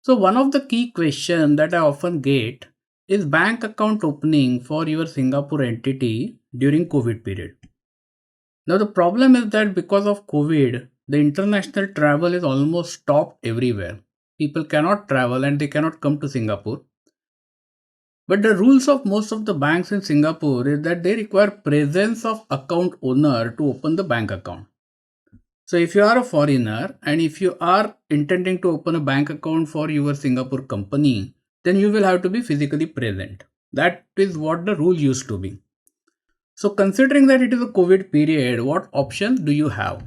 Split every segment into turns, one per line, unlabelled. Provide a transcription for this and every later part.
So one of the key questions that I often get is bank account opening for your Singapore entity during COVID period. Now the problem is that because of COVID, the international travel is almost stopped everywhere. People cannot travel and they cannot come to Singapore. But the rules of most of the banks in Singapore is that they require presence of account owner to open the bank account. So if you are a foreigner and if you are intending to open a bank account for your Singapore company, then you will have to be physically present. That is what the rule used to be. So considering that it is a COVID period, what options do you have?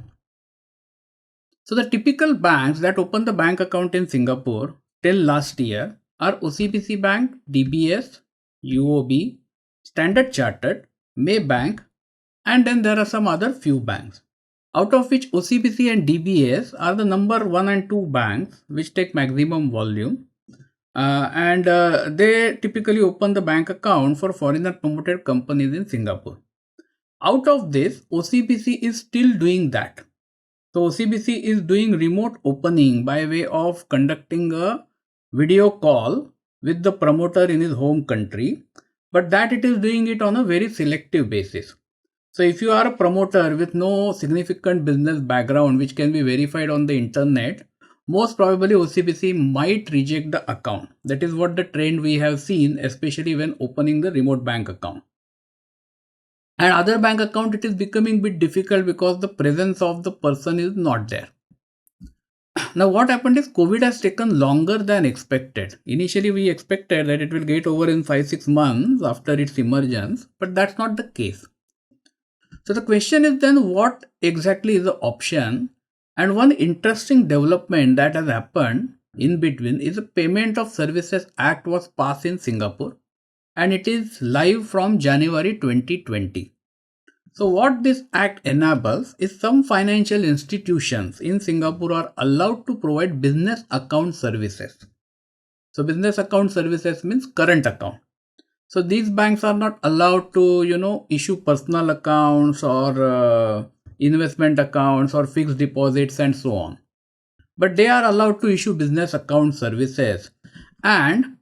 So the typical banks that open the bank account in Singapore till last year are OCBC Bank, DBS, UOB, Standard Chartered, Maybank, and then there are some other few banks. Out of which OCBC and DBS are the number 1 and 2 banks which take maximum volume. And they typically open the bank account for foreigner promoted companies in Singapore. Out of this, OCBC is still doing that. So OCBC is doing remote opening by way of conducting a video call with the promoter in his home country, but that it is doing it on a very selective basis. So if you are a promoter with no significant business background which can be verified on the internet, most probably OCBC might reject the account. That is what the trend we have seen, especially when opening the remote bank account. And other bank account, it is becoming a bit difficult because the presence of the person is not there. Now what happened is COVID has taken longer than expected. Initially we expected that it will get over in 5-6 months after its emergence, but that's not the case. So the question is then what exactly is the option? And one interesting development that has happened in between is the Payment of Services Act was passed in Singapore and it is live from January 2020. So what this act enables is some financial institutions in Singapore are allowed to provide business account services. So business account services means current account. So these banks are not allowed to, issue personal accounts or investment accounts or fixed deposits and so on. But they are allowed to issue business account services. And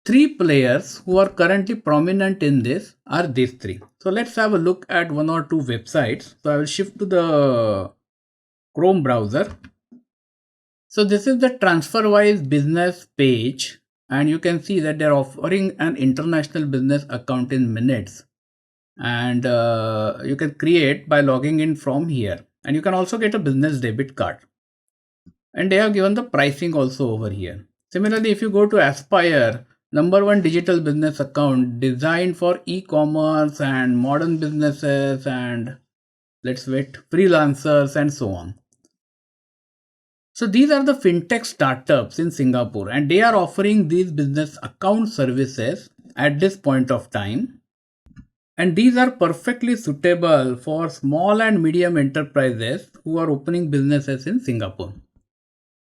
three players who are currently prominent in this are these three. So let's have a look at one or two websites. So I will shift to the Chrome browser. So this is the TransferWise business page. And you can see that they're offering an international business account in minutes. And you can create by logging in from here. And you can also get a business debit card. And they have given the pricing also over here. Similarly, if you go to Aspire, number 1 digital business account designed for e-commerce and modern businesses and freelancers and so on. So these are the fintech startups in Singapore and they are offering these business account services at this point of time. And these are perfectly suitable for small and medium enterprises who are opening businesses in Singapore.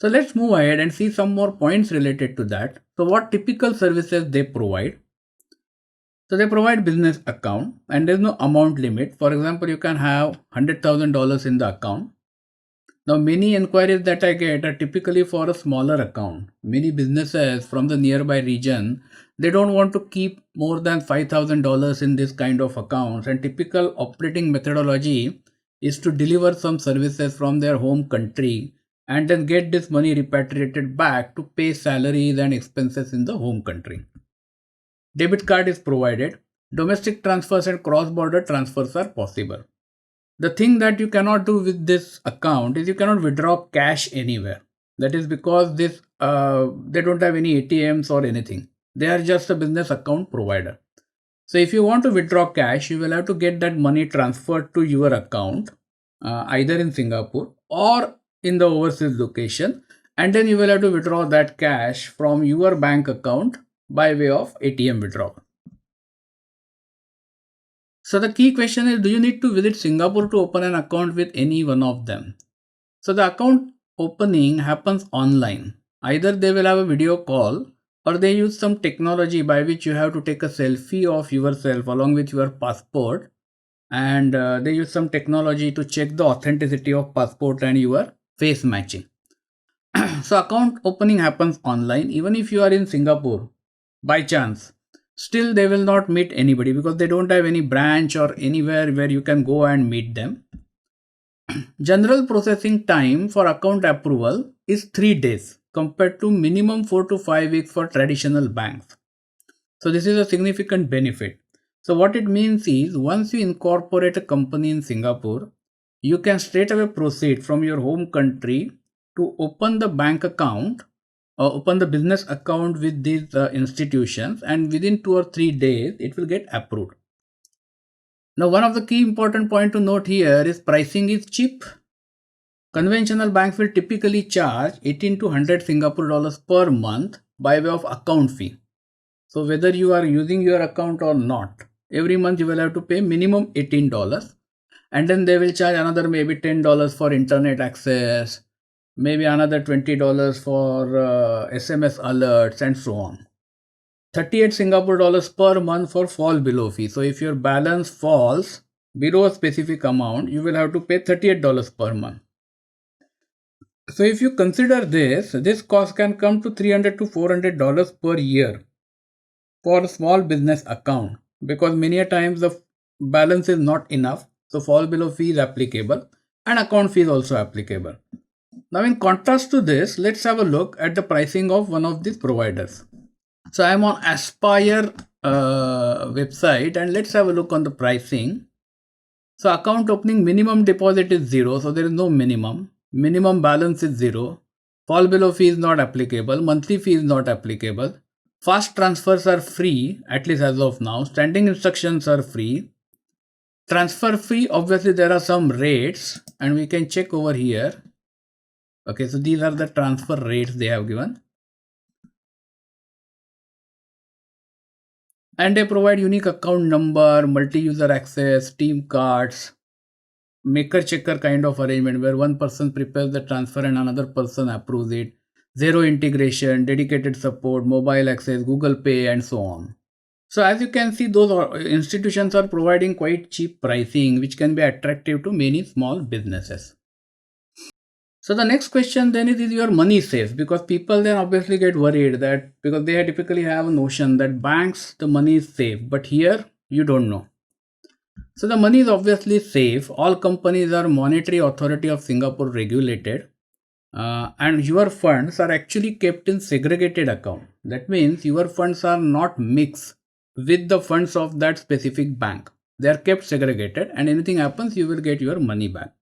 So let's move ahead and see some more points related to that. So what typical services they provide? So they provide business account and there's no amount limit. For example, you can have $100,000 in the account. Now many inquiries that I get are typically for a smaller account. Many businesses from the nearby region, they don't want to keep more than $5,000 in this kind of accounts, and typical operating methodology is to deliver some services from their home country and then get this money repatriated back to pay salaries and expenses in the home country. Debit card is provided. Domestic transfers and cross-border transfers are possible. The thing that you cannot do with this account is you cannot withdraw cash anywhere. That is because they don't have any ATMs or anything. They are just a business account provider. So if you want to withdraw cash, you will have to get that money transferred to your account, either in Singapore or in the overseas location. And then you will have to withdraw that cash from your bank account by way of ATM withdrawal. So the key question is, do you need to visit Singapore to open an account with any one of them? So the account opening happens online. Either they will have a video call or they use some technology by which you have to take a selfie of yourself along with your passport, and they use some technology to check the authenticity of passport and your face matching. So account opening happens online. Even if you are in Singapore, by chance, still they will not meet anybody because they don't have any branch or anywhere where you can go and meet them. General processing time for account approval is 3 days compared to minimum 4 to 5 weeks for traditional banks. So this is a significant benefit. So what it means is once you incorporate a company in Singapore, you can straight away proceed from your home country to open the bank account or open the business account with these institutions, and within 2 or 3 days it will get approved. Now, one of the key important point to note here is pricing is cheap. Conventional banks will typically charge 18 to 100 Singapore dollars per month by way of account fee. So whether you are using your account or not, every month you will have to pay minimum $18, and then they will charge another maybe $10 for internet access, maybe another $20 for SMS alerts, and so on. 38 Singapore dollars per month for fall below fee. So if your balance falls below a specific amount, you will have to pay $38 per month. So if you consider this cost can come to $300 to $400 per year for a small business account, because many a times the balance is not enough. So fall below fee is applicable and account fee is also applicable. Now in contrast to this, let's have a look at the pricing of one of these providers. So I'm on Aspire website, and let's have a look on the pricing. So account opening minimum deposit is 0, so there is no minimum. Minimum balance is 0. Fall below fee is not applicable. Monthly fee is not applicable. Fast transfers are free, at least as of now. Standing instructions are free. Transfer fee, obviously there are some rates, and we can check over here. Okay, so these are the transfer rates they have given. And they provide unique account number, multi-user access, team cards, maker checker kind of arrangement where one person prepares the transfer and another person approves it, zero integration, dedicated support, mobile access, Google Pay, and so on. So as you can see, those institutions are providing quite cheap pricing, which can be attractive to many small businesses. So the next question then is your money safe? Because people then obviously get worried that because they typically have a notion that banks, the money is safe, but here you don't know. So the money is obviously safe. All companies are Monetary Authority of Singapore regulated, and your funds are actually kept in segregated account. That means your funds are not mixed with the funds of that specific bank. They are kept segregated, and anything happens, you will get your money back.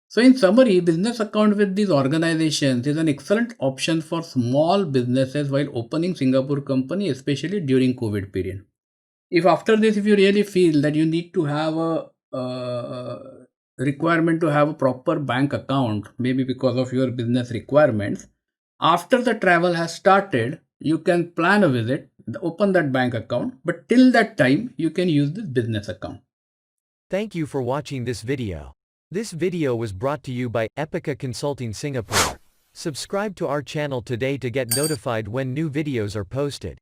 So in summary, business account with these organizations is an excellent option for small businesses while opening Singapore company, especially during COVID period. If after this, if you really feel that you need to have a requirement to have a proper bank account, maybe because of your business requirements, after the travel has started, you can plan a visit, open that bank account, but till that time, you can use this business account.
Thank you for watching this video. This video was brought to you by Epica Consulting Singapore. Subscribe to our channel today to get notified when new videos are posted.